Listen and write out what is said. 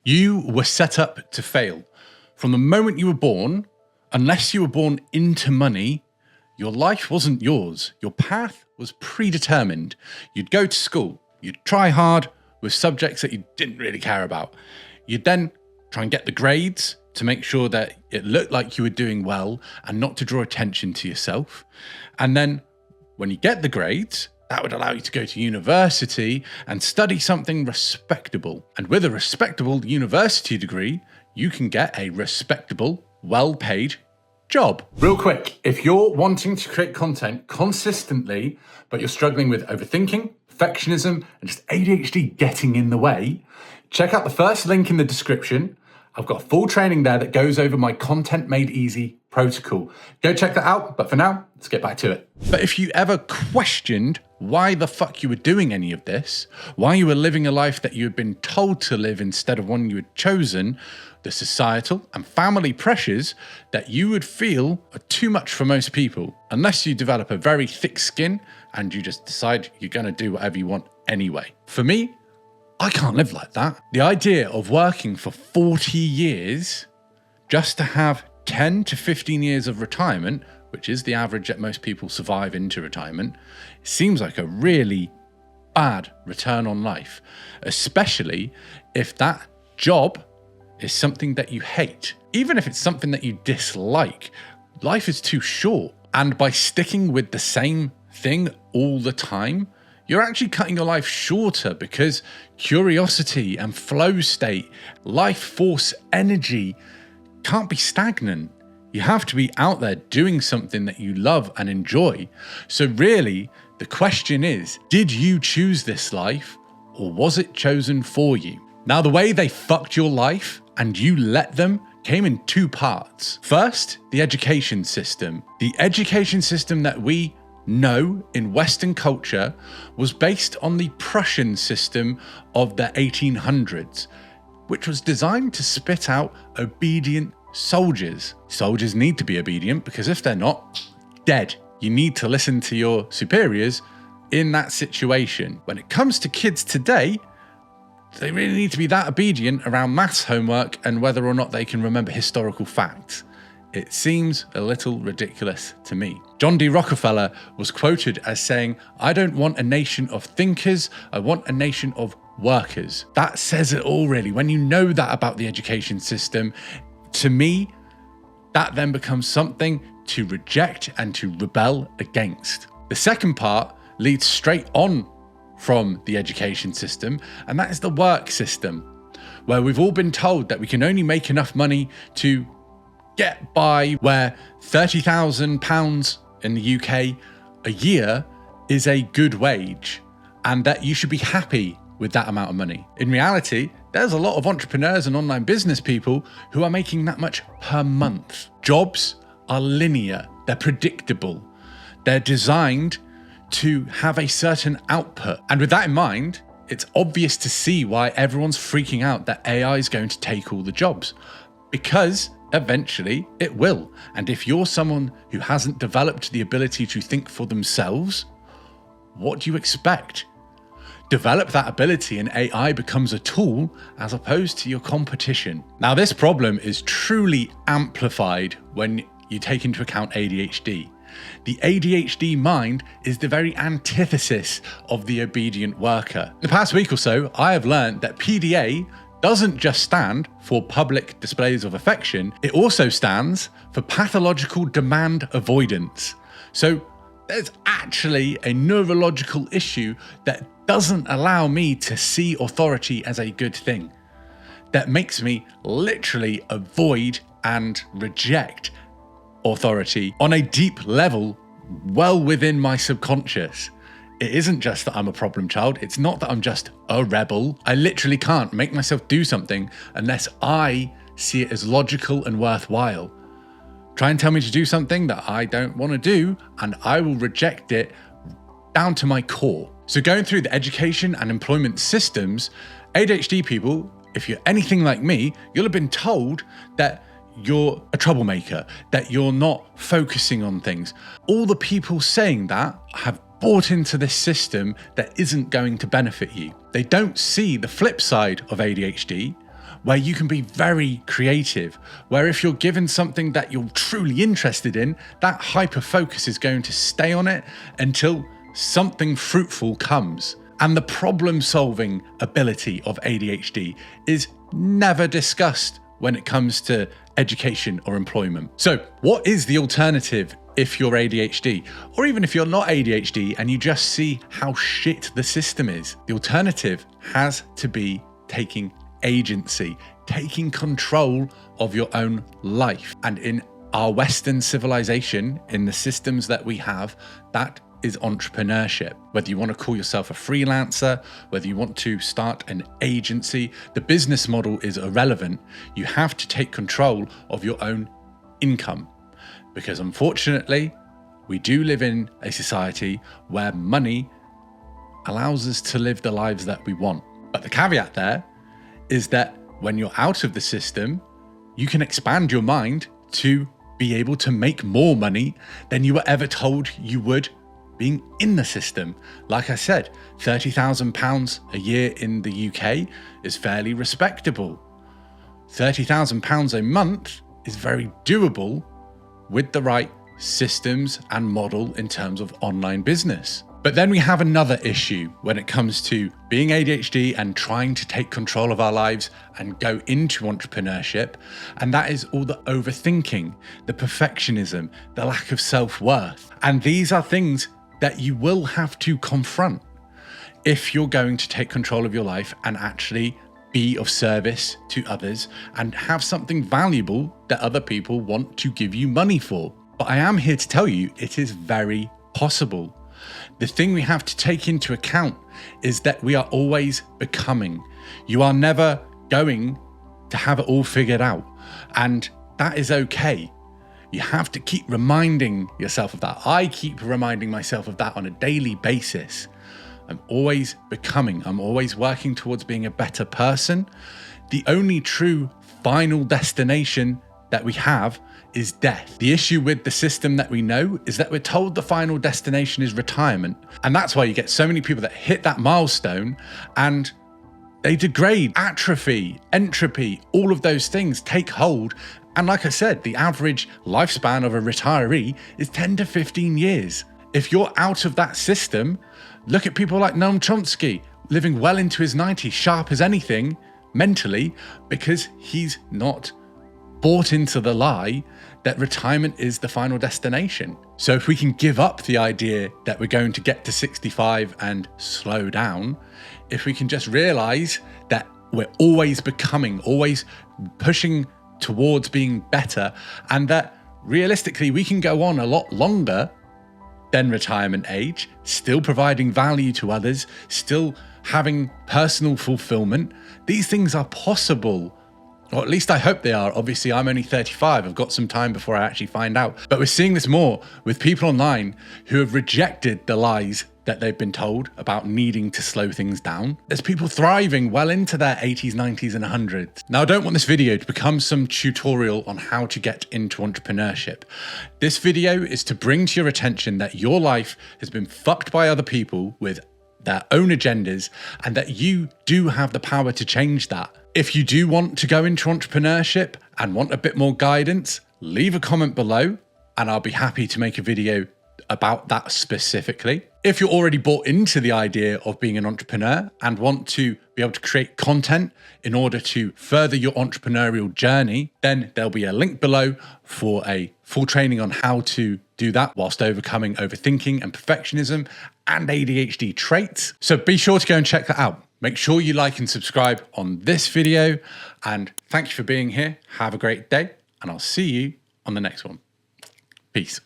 You were set up to fail. From the moment you were born, unless you were born into money, your life wasn't yours. Your path was predetermined. You'd go to school, you'd try hard with subjects that you didn't really care about. You'd then try and get the grades to make sure that it looked like you were doing well and not to draw attention to yourself. And then when you get the grades, that would allow you to go to university and study something respectable. And with a respectable university degree, you can get a respectable, well-paid job. Real quick, if you're wanting to create content consistently, but you're struggling with overthinking, perfectionism, and just ADHD getting in the way, check out the first link in the description. I've got full training there that goes over my Content Made Easy protocol. Go check that out, but for now, let's get back to it. But if you ever questioned why the fuck you were doing any of this, why you were living a life that you had been told to live instead of one you had chosen, the societal and family pressures that you would feel are too much for most people, unless you develop a very thick skin and you just decide you're gonna do whatever you want anyway. For me, I can't live like that. The idea of working for 40 years just to have 10 to 15 years of retirement, which is the average that most people survive into retirement, seems like a really bad return on life, especially if that job is something that you hate. Even if it's something that you dislike, life is too short. And by sticking with the same thing all the time, you're actually cutting your life shorter, because curiosity and flow state, life force energy can't be stagnant. You have to be out there doing something that you love and enjoy. So really, the question is, did you choose this life, or was it chosen for you? Now, the way they fucked your life and you let them came in two parts. First, the education system. The education system that we know in Western culture was based on the Prussian system of the 1800s, which was designed to spit out obedient soldiers. Soldiers need to be obedient, because if they're not, dead. You need to listen to your superiors in that situation. When it comes to kids today, they really need to be that obedient around maths homework and whether or not they can remember historical facts. It seems a little ridiculous to me. John D. Rockefeller was quoted as saying, "I don't want a nation of thinkers, I want a nation of workers." That says it all, really. When you know that about the education system, to me, that then becomes something to reject and to rebel against. The second part leads straight on from the education system, and that is the work system, where we've all been told that we can only make enough money to get by, where £30,000 in the UK a year is a good wage, and that you should be happy with that amount of money. In reality, there's a lot of entrepreneurs and online business people who are making that much per month. Jobs are linear, they're predictable, they're designed to have a certain output. And with that in mind, it's obvious to see why everyone's freaking out that AI is going to take all the jobs, because eventually it will. And if you're someone who hasn't developed the ability to think for themselves, what do you expect? Develop that ability and AI becomes a tool as opposed to your competition. Now, this problem is truly amplified when you take into account ADHD. The ADHD mind is the very antithesis of the obedient worker. In the past week or so, I have learned that PDA doesn't just stand for public displays of affection, it also stands for pathological demand avoidance. So there's actually a neurological issue that doesn't allow me to see authority as a good thing, that makes me literally avoid and reject authority on a deep level, well within my subconscious. It isn't just that I'm a problem child. It's not that I'm just a rebel. I literally can't make myself do something unless I see it as logical and worthwhile. Try and tell me to do something that I don't want to do, and I will reject it down to my core. So going through the education and employment systems, ADHD people, if you're anything like me, you'll have been told that you're a troublemaker, that you're not focusing on things. All the people saying that have bought into this system that isn't going to benefit you. They don't see the flip side of ADHD, where you can be very creative, where if you're given something that you're truly interested in, that hyper focus is going to stay on it until something fruitful comes. And the problem solving ability of ADHD is never discussed when it comes to education or employment. So what is the alternative if you're ADHD, or even if you're not ADHD and you just see how shit the system is? The alternative has to be taking agency, taking control of your own life. And in our Western civilization, in the systems that we have, that is entrepreneurship. Whether you want to call yourself a freelancer, whether you want to start an agency, the business model is irrelevant. You have to take control of your own income, because unfortunately, we do live in a society where money allows us to live the lives that we want. But the caveat there is that when you're out of the system, you can expand your mind to be able to make more money than you were ever told you would being in the system. Like I said, £30,000 a year in the UK is fairly respectable. £30,000 a month is very doable with the right systems and model in terms of online business. But then we have another issue when it comes to being ADHD and trying to take control of our lives and go into entrepreneurship. And that is all the overthinking, the perfectionism, the lack of self-worth. And these are things that you will have to confront if you're going to take control of your life and actually be of service to others and have something valuable that other people want to give you money for. But I am here to tell you it is very possible. The thing we have to take into account is that we are always becoming. You are never going to have it all figured out, and that is okay. You have to keep reminding yourself of that. I keep reminding myself of that on a daily basis. I'm always becoming. I'm always working towards being a better person. The only true final destination that we have is death. The issue with the system that we know is that we're told the final destination is retirement. And that's why you get so many people that hit that milestone and they degrade, atrophy, entropy, all of those things take hold. And like I said, the average lifespan of a retiree is 10 to 15 years. If you're out of that system, look at people like Noam Chomsky, living well into his 90s, sharp as anything mentally, because he's not bought into the lie that retirement is the final destination. So if we can give up the idea that we're going to get to 65 and slow down, if we can just realize that we're always becoming, always pushing towards being better, and that realistically we can go on a lot longer than retirement age, still providing value to others, still having personal fulfillment. These things are possible, or at least I hope they are. Obviously, I'm only 35. I've got some time before I actually find out. But we're seeing this more with people online who have rejected the lies that they've been told about needing to slow things down. There's people thriving well into their 80s, 90s, and 100s. Now, I don't want this video to become some tutorial on how to get into entrepreneurship. This video is to bring to your attention that your life has been fucked by other people with their own agendas, and that you do have the power to change that. If you do want to go into entrepreneurship and want a bit more guidance, leave a comment below and I'll be happy to make a video about that specifically. If you're already bought into the idea of being an entrepreneur and want to be able to create content in order to further your entrepreneurial journey, then there'll be a link below for a full training on how to do that whilst overcoming overthinking and perfectionism and ADHD traits. So be sure to go and check that out. Make sure you like and subscribe on this video, and thank you for being here. Have a great day, and I'll see you on the next one. Peace.